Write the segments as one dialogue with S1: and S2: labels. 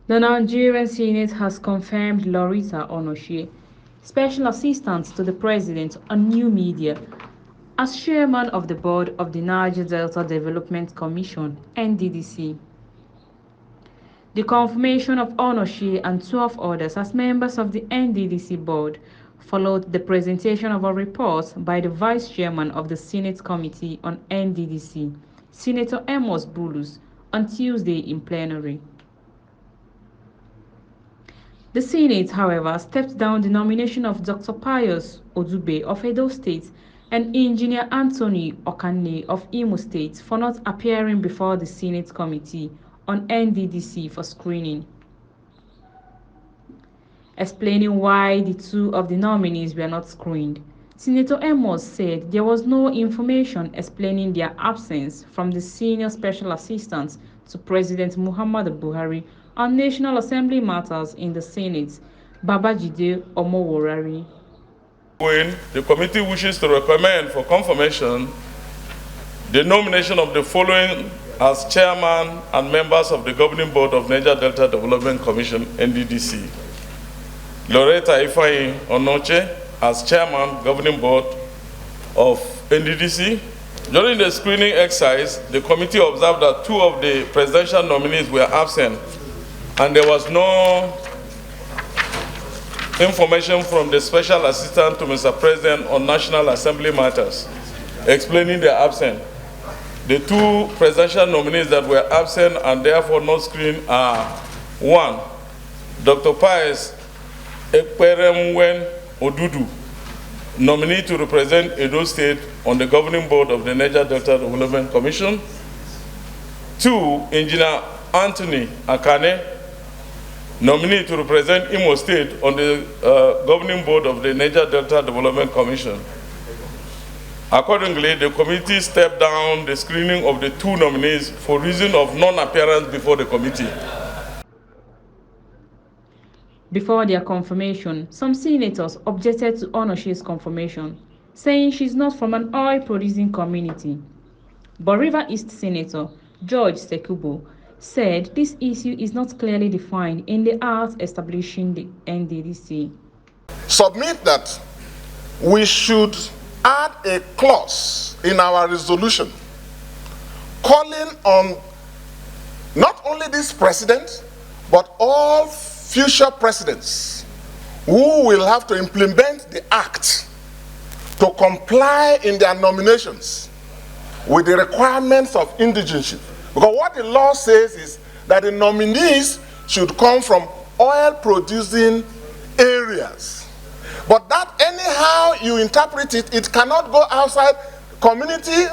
S1: The Nigerian Senate has confirmed Lauretta Onochie, Special Assistant to the President on New Media, as Chairman of the Board of the Niger Delta Development Commission (NDDC). The confirmation of Onochie and 12 others as members of the NDDC board followed the presentation of a report by the Vice Chairman of the Senate Committee on NDDC, Senator Amos Bulus, on Tuesday in plenary. The Senate, however, stepped down the nomination of Dr. Pius Odube of Edo State and Engineer Anthony Okanne of Imo State for not appearing before the Senate Committee on NDDC for screening. Explaining why the two of the nominees were not screened, Senator Amos said there was no information explaining their absence from the senior special assistant to President Muhammadu Buhari on National Assembly matters in the Senate, Babajide Omoworari.
S2: When the committee wishes to recommend for confirmation the nomination of the following as chairman and members of the governing board of Niger Delta Development Commission, NDDC. Lauretta Onochie as chairman, governing board of NDDC. During the screening exercise, the committee observed that two of the presidential nominees were absent, and there was no information from the special assistant to Mr. President on National Assembly matters, explaining their absence. The two presidential nominees that were absent and therefore not screened are: one, Dr. Pius Ekperemwen Odudu, nominee to represent Edo State on the governing board of the Niger Delta Development Commission; two, Engineer Anthony Akane, nominee to represent Imo State on the governing board of the Niger Delta Development Commission. Accordingly, the committee stepped down the screening of the two nominees for reason of non-appearance before the committee.
S1: Before their confirmation, some senators objected to Onochie's confirmation, saying she's not from an oil-producing community. But River East Senator George Sekubo said this issue is not clearly defined in the act establishing the NDDC.
S3: Submit that we should add a clause in our resolution calling on not only this president, but all future presidents who will have to implement the act to comply in their nominations with the requirements of indigenship. Because what the law says is that the nominees should come from oil-producing areas. But that anyhow you interpret it, it cannot go outside community,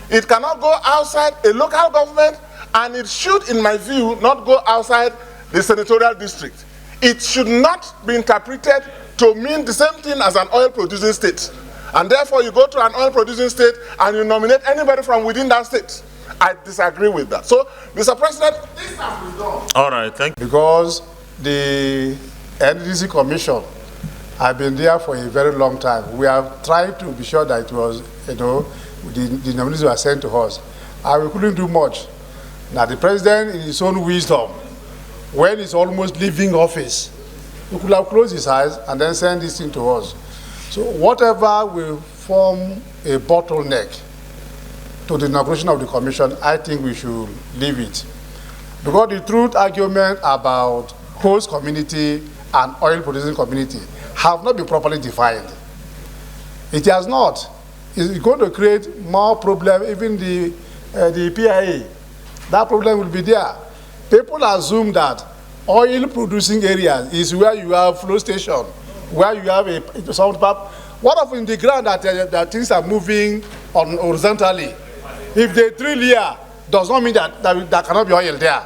S3: it cannot go outside a local government, and it should, in my view, not go outside the senatorial district. It should not be interpreted to mean the same thing as an oil-producing state. And therefore, you go to an oil-producing state and you nominate anybody from within that state. I disagree with that. So, Mr. President, this has been done.
S2: All right, thank you.
S4: Because the NDDC Commission have been there for a very long time. We have tried to be sure that it was, the nominees were sent to us. And we couldn't do much. Now, the president, in his own wisdom, when he's almost leaving office, he could have closed his eyes and then send this thing to us. So whatever will form a bottleneck to the inauguration of the commission, I think we should leave it. Because the truth argument about host community and oil producing community have not been properly defined. It has not. It's going to create more problem, even the PIA. That problem will be there. People assume that oil producing areas is where you have flow station, where you have a sound pipe. What if in the ground that things are moving horizontally? If they drill here, does not mean that there cannot be oil there.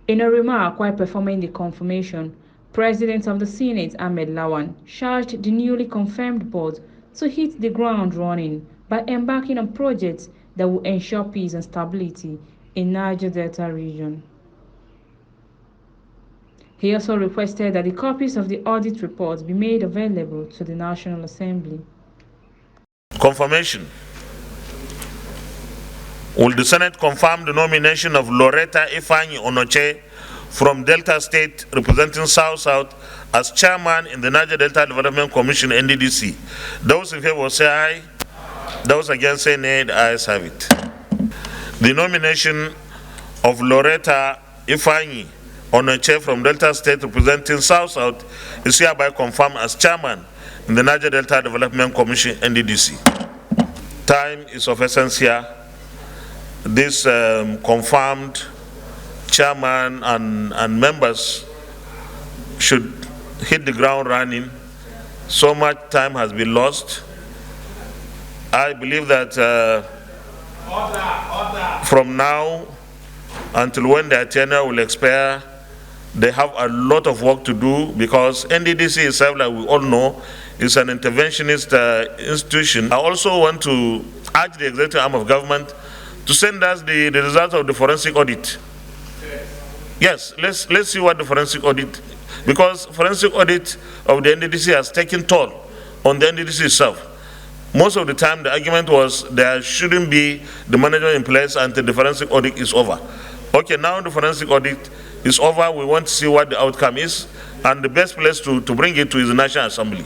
S1: In a remark while performing the confirmation, President of the Senate Ahmed Lawan charged the newly confirmed board to hit the ground running by embarking on projects that will ensure peace and stability in Niger Delta region. He also requested that the copies of the audit report be made available to the National Assembly.
S2: Confirmation.
S5: Will the Senate confirm the nomination of Lauretta Onochie from Delta State, representing South-South, as chairman in the Niger Delta Development Commission, NDDC? Those in favor say aye. Those against say nay. The ayes have it. The nomination of Lauretta Onochie from Delta State, representing South-South, is hereby confirmed as chairman in the Niger Delta Development Commission, NDDC. Time is of essence here. This confirmed chairman and members should hit the ground running. So much time has been lost. I believe that from now until when their tenure will expire, they have a lot of work to do, because NDDC itself, like we all know, is an interventionist institution. I also want to urge the executive arm of government to send us the results of the forensic audit. Yes, let's see what the forensic audit, because forensic audit of the NDDC has taken toll on the NDDC itself. Most of the time the argument was there shouldn't be the management in place until the forensic audit is over. Okay, now the forensic audit is over, we want to see what the outcome is, and the best place to bring it to is the National Assembly.